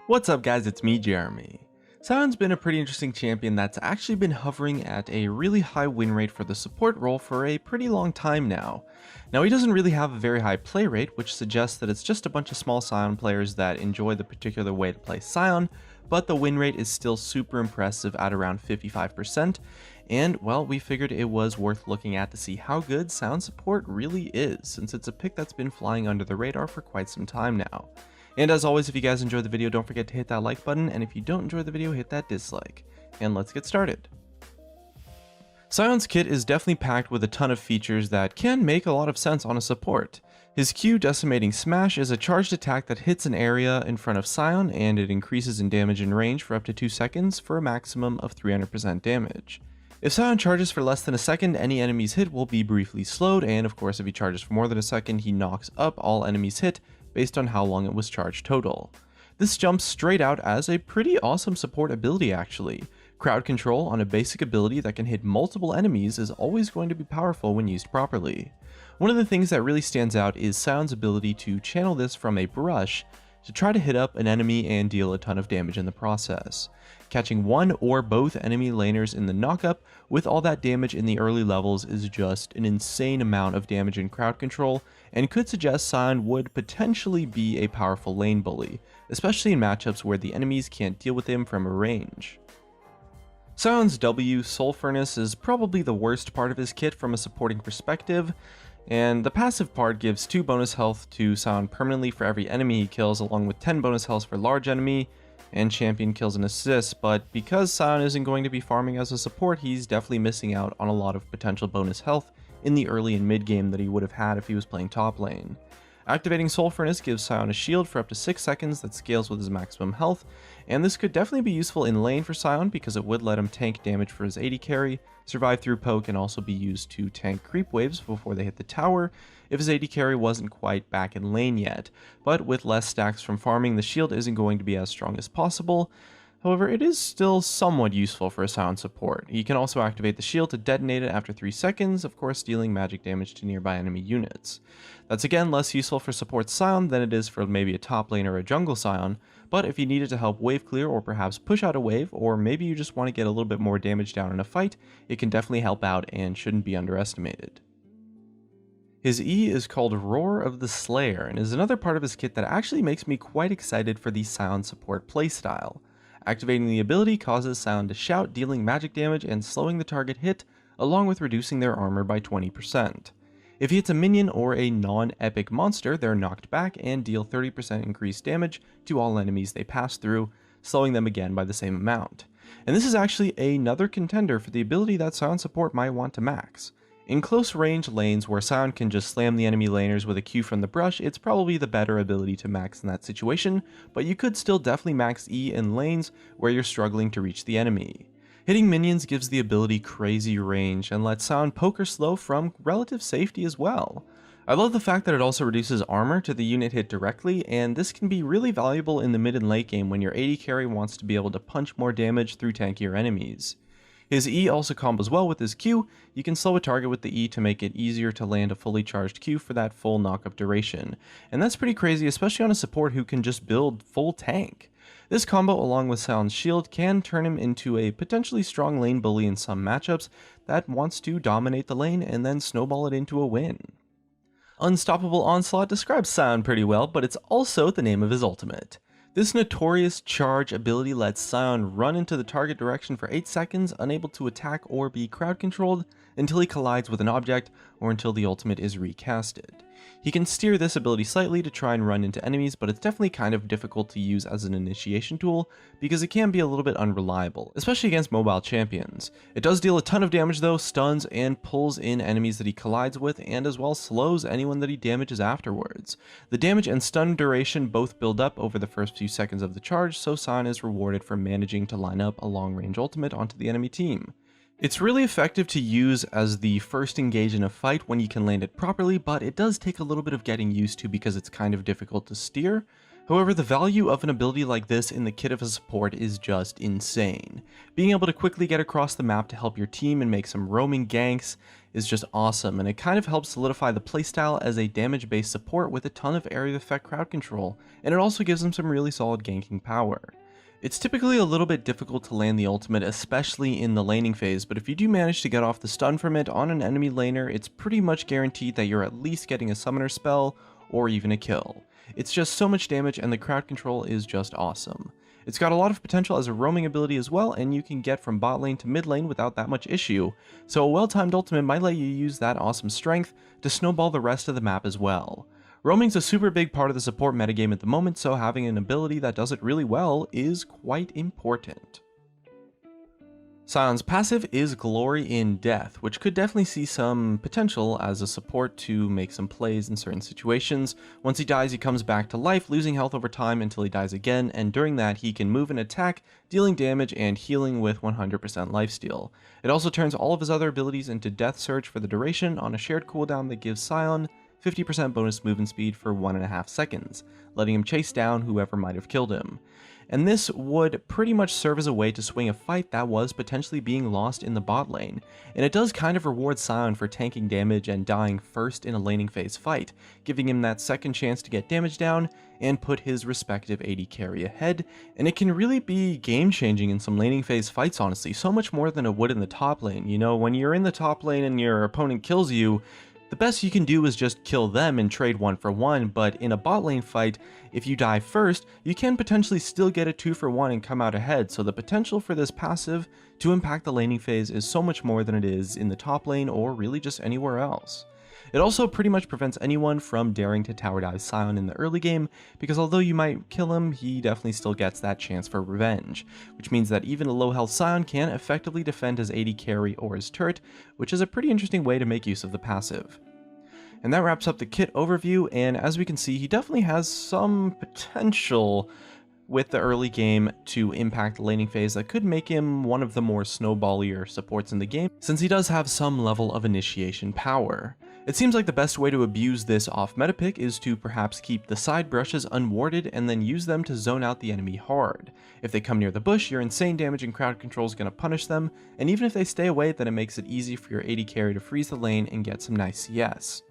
What's up guys, it's me Jeremy. Sion's been a pretty interesting champion that's actually been hovering at a really high win rate for the support role for a pretty long time now. Now he doesn't really have a very high play rate, which suggests that it's just a bunch of small Sion players that enjoy the particular way to play Sion, but the win rate is still super impressive at around 55%, and well, we figured it was worth looking at to see how good Sion support really is, since it's a pick that's been flying under the radar for quite some time now. And as always, if you guys enjoyed the video, don't forget to hit that like button, and if you don't enjoy the video, hit that dislike. And let's get started. Sion's kit is definitely packed with a ton of features that can make a lot of sense on a support. His Q, Decimating Smash, is a charged attack that hits an area in front of Sion, and it increases in damage and range for up to 2 seconds for a maximum of 300% damage. If Sion charges for less than a second, any enemy's hit will be briefly slowed, and of course if he charges for more than a second, he knocks up all enemies hit based on how long it was charged total. This jumps straight out as a pretty awesome support ability actually. Crowd control on a basic ability that can hit multiple enemies is always going to be powerful when used properly. One of the things that really stands out is Sion's ability to channel this from a brush to try to hit up an enemy and deal a ton of damage in the process. Catching one or both enemy laners in the knockup with all that damage in the early levels is just an insane amount of damage in crowd control, and could suggest Sion would potentially be a powerful lane bully, especially in matchups where the enemies can't deal with him from a range. Sion's W, Soul Furnace, is probably the worst part of his kit from a supporting perspective, and the passive part gives 2 bonus health to Sion permanently for every enemy he kills, along with 10 bonus health for large enemy, and champion kills and assists, but because Sion isn't going to be farming as a support, he's definitely missing out on a lot of potential bonus health in the early and mid game that he would have had if he was playing top lane. Activating Soul Furnace gives Sion a shield for up to 6 seconds that scales with his maximum health, and this could definitely be useful in lane for Sion because it would let him tank damage for his AD carry, survive through poke, and also be used to tank creep waves before they hit the tower if his AD carry wasn't quite back in lane yet. But with less stacks from farming, the shield isn't going to be as strong as possible. However, it is still somewhat useful for a Sion support. He can also activate the shield to detonate it after 3 seconds, of course dealing magic damage to nearby enemy units. That's again less useful for support Sion than it is for maybe a top lane or a jungle Sion, but if you need it to help wave clear or perhaps push out a wave, or maybe you just want to get a little bit more damage down in a fight, it can definitely help out and shouldn't be underestimated. His E is called Roar of the Slayer, and is another part of his kit that actually makes me quite excited for the Sion support playstyle. Activating the ability causes Sion to shout, dealing magic damage and slowing the target hit, along with reducing their armor by 20%. If he hits a minion or a non-epic monster, they're knocked back and deal 30% increased damage to all enemies they pass through, slowing them again by the same amount. And this is actually another contender for the ability that Sion support might want to max. In close range lanes where Sion can just slam the enemy laners with a Q from the brush, it's probably the better ability to max in that situation, but you could still definitely max E in lanes where you're struggling to reach the enemy. Hitting minions gives the ability crazy range and lets Sion poke or slow from relative safety as well. I love the fact that it also reduces armor to the unit hit directly, and this can be really valuable in the mid and late game when your AD carry wants to be able to punch more damage through tankier enemies. His E also combos well with his Q. You can slow a target with the E to make it easier to land a fully charged Q for that full knockup duration. And that's pretty crazy, especially on a support who can just build full tank. This combo along with Sion's shield can turn him into a potentially strong lane bully in some matchups that wants to dominate the lane and then snowball it into a win. Unstoppable Onslaught describes Sion pretty well, but it's also the name of his ultimate. This notorious charge ability lets Sion run into the target direction for 8 seconds, unable to attack or be crowd controlled until he collides with an object or until the ultimate is recasted. He can steer this ability slightly to try and run into enemies, but it's definitely kind of difficult to use as an initiation tool because it can be a little bit unreliable, especially against mobile champions. It does deal a ton of damage though, stuns and pulls in enemies that he collides with, and as well slows anyone that he damages afterwards. The damage and stun duration both build up over the first few seconds of the charge, so Sion is rewarded for managing to line up a long range ultimate onto the enemy team. It's really effective to use as the first engage in a fight when you can land it properly, but it does take a little bit of getting used to because it's kind of difficult to steer. However, the value of an ability like this in the kit of a support is just insane. Being able to quickly get across the map to help your team and make some roaming ganks is just awesome, and it kind of helps solidify the playstyle as a damage-based support with a ton of area effect crowd control, and it also gives them some really solid ganking power. It's typically a little bit difficult to land the ultimate, especially in the laning phase, but if you do manage to get off the stun from it on an enemy laner, it's pretty much guaranteed that you're at least getting a summoner spell or even a kill. It's just so much damage, and the crowd control is just awesome. It's got a lot of potential as a roaming ability as well, and you can get from bot lane to mid lane without that much issue, so a well-timed ultimate might let you use that awesome strength to snowball the rest of the map as well. Roaming's a super big part of the support metagame at the moment, so having an ability that does it really well is quite important. Sion's passive is Glory in Death, which could definitely see some potential as a support to make some plays in certain situations. Once he dies, he comes back to life, losing health over time until he dies again, and during that he can move and attack, dealing damage and healing with 100% lifesteal. It also turns all of his other abilities into Death Surge for the duration on a shared cooldown that gives Sion 50% bonus movement speed for 1.5 seconds, letting him chase down whoever might have killed him. And this would pretty much serve as a way to swing a fight that was potentially being lost in the bot lane, and it does kind of reward Sion for tanking damage and dying first in a laning phase fight, giving him that second chance to get damage down and put his respective AD carry ahead, and it can really be game changing in some laning phase fights honestly, so much more than it would in the top lane. You know, when you're in the top lane and your opponent kills you, the best you can do is just kill them and trade 1 for 1, but in a bot lane fight, if you die first, you can potentially still get a 2 for 1 and come out ahead, so the potential for this passive to impact the laning phase is so much more than it is in the top lane or really just anywhere else. It also pretty much prevents anyone from daring to tower dive Sion in the early game, because although you might kill him, he definitely still gets that chance for revenge, which means that even a low health Sion can effectively defend his AD carry or his turret, which is a pretty interesting way to make use of the passive. And that wraps up the kit overview, and as we can see, he definitely has some potential with the early game to impact the laning phase that could make him one of the more snowballier supports in the game, since he does have some level of initiation power. It seems like the best way to abuse this off-meta pick is to perhaps keep the side brushes unwarded and then use them to zone out the enemy hard. If they come near the bush, your insane damage and crowd control is going to punish them, and even if they stay away, then it makes it easy for your AD carry to freeze the lane and get some nice CS.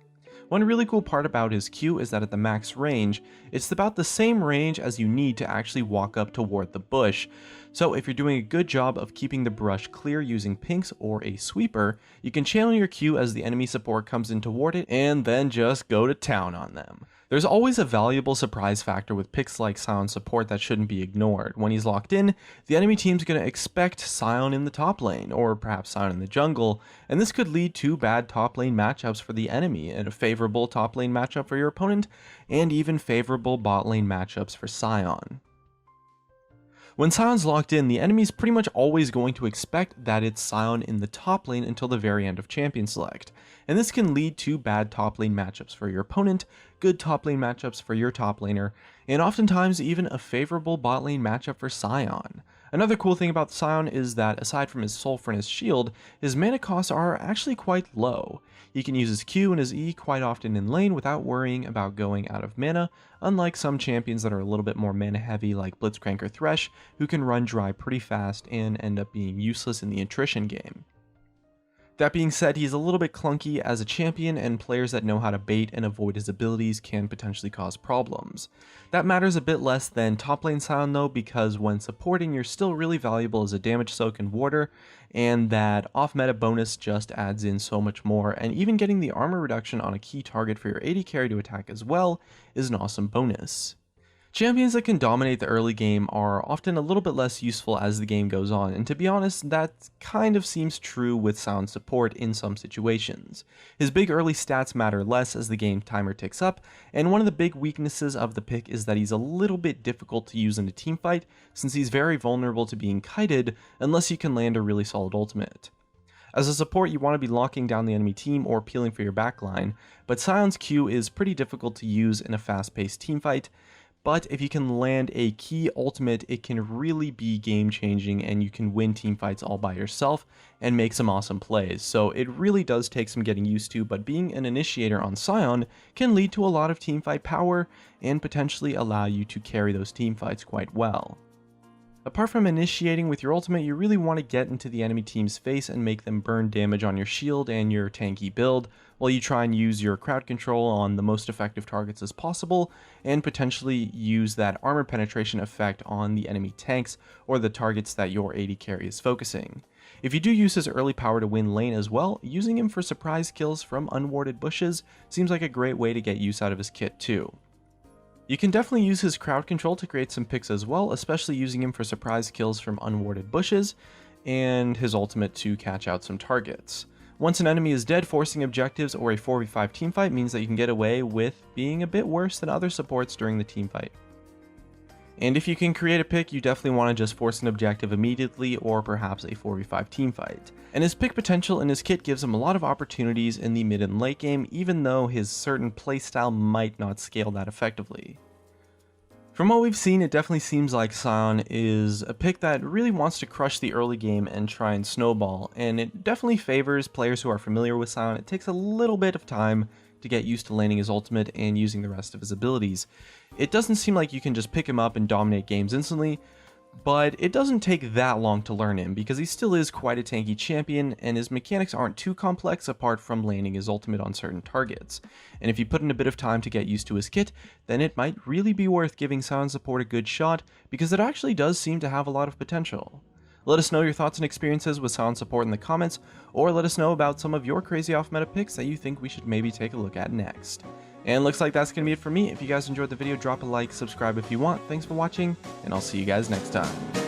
One really cool part about his Q is that at the max range, it's about the same range as you need to actually walk up toward the bush. So if you're doing a good job of keeping the brush clear using pinks or a sweeper, you can channel your Q as the enemy support comes in toward it and then just go to town on them. There's always a valuable surprise factor with picks like Sion's support that shouldn't be ignored. When he's locked in, the enemy team's going to expect Sion in the top lane, or perhaps Sion in the jungle, and this could lead to bad top lane matchups for the enemy, and a favorable top lane matchup for your opponent, and even favorable bot lane matchups for Sion. When Sion's locked in, the enemy's pretty much always going to expect that it's Sion in the top lane until the very end of champion select, and this can lead to bad top lane matchups for your opponent, good top lane matchups for your top laner, and oftentimes even a favorable bot lane matchup for Sion. Another cool thing about Sion is that aside from his Soul Furnace shield, his mana costs are actually quite low. He can use his Q and his E quite often in lane without worrying about going out of mana, unlike some champions that are a little bit more mana heavy like Blitzcrank or Thresh, who can run dry pretty fast and end up being useless in the attrition game. That being said, he's a little bit clunky as a champion, and players that know how to bait and avoid his abilities can potentially cause problems. That matters a bit less than top lane Sion though, because when supporting you're still really valuable as a damage soak and warder, and that off-meta bonus just adds in so much more, and even getting the armor reduction on a key target for your AD carry to attack as well is an awesome bonus. Champions that can dominate the early game are often a little bit less useful as the game goes on, and to be honest, that kind of seems true with Sion's support in some situations. His big early stats matter less as the game timer ticks up, and one of the big weaknesses of the pick is that he's a little bit difficult to use in a teamfight, since he's very vulnerable to being kited unless you can land a really solid ultimate. As a support, you want to be locking down the enemy team or peeling for your backline, but Sion's Q is pretty difficult to use in a fast-paced teamfight, but if you can land a key ultimate, it can really be game changing and you can win team fights all by yourself and make some awesome plays. So it really does take some getting used to, but being an initiator on Sion can lead to a lot of team fight power and potentially allow you to carry those team fights quite well. Apart from initiating with your ultimate, you really want to get into the enemy team's face and make them burn damage on your shield and your tanky build, while you try and use your crowd control on the most effective targets as possible, and potentially use that armor penetration effect on the enemy tanks or the targets that your AD carry is focusing. If you do use his early power to win lane as well, using him for surprise kills from unwarded bushes seems like a great way to get use out of his kit too. You can definitely use his crowd control to create some picks as well, especially using him for surprise kills from unwarded bushes, and his ultimate to catch out some targets. Once an enemy is dead, forcing objectives or a 4v5 teamfight means that you can get away with being a bit worse than other supports during the teamfight. And if you can create a pick, you definitely want to just force an objective immediately or perhaps a 4v5 teamfight. And his pick potential in his kit gives him a lot of opportunities in the mid and late game, even though his certain playstyle might not scale that effectively. From what we've seen, it definitely seems like Sion is a pick that really wants to crush the early game and try and snowball, and it definitely favors players who are familiar with Sion. It takes a little bit of time to get used to landing his ultimate and using the rest of his abilities. It doesn't seem like you can just pick him up and dominate games instantly, but it doesn't take that long to learn him because he still is quite a tanky champion and his mechanics aren't too complex apart from landing his ultimate on certain targets. And if you put in a bit of time to get used to his kit, then it might really be worth giving Sion support a good shot because it actually does seem to have a lot of potential. Let us know your thoughts and experiences with Sion support in the comments, or let us know about some of your crazy off-meta picks that you think we should maybe take a look at next. And looks like that's going to be it for me. If you guys enjoyed the video, drop a like, subscribe if you want. Thanks for watching, and I'll see you guys next time.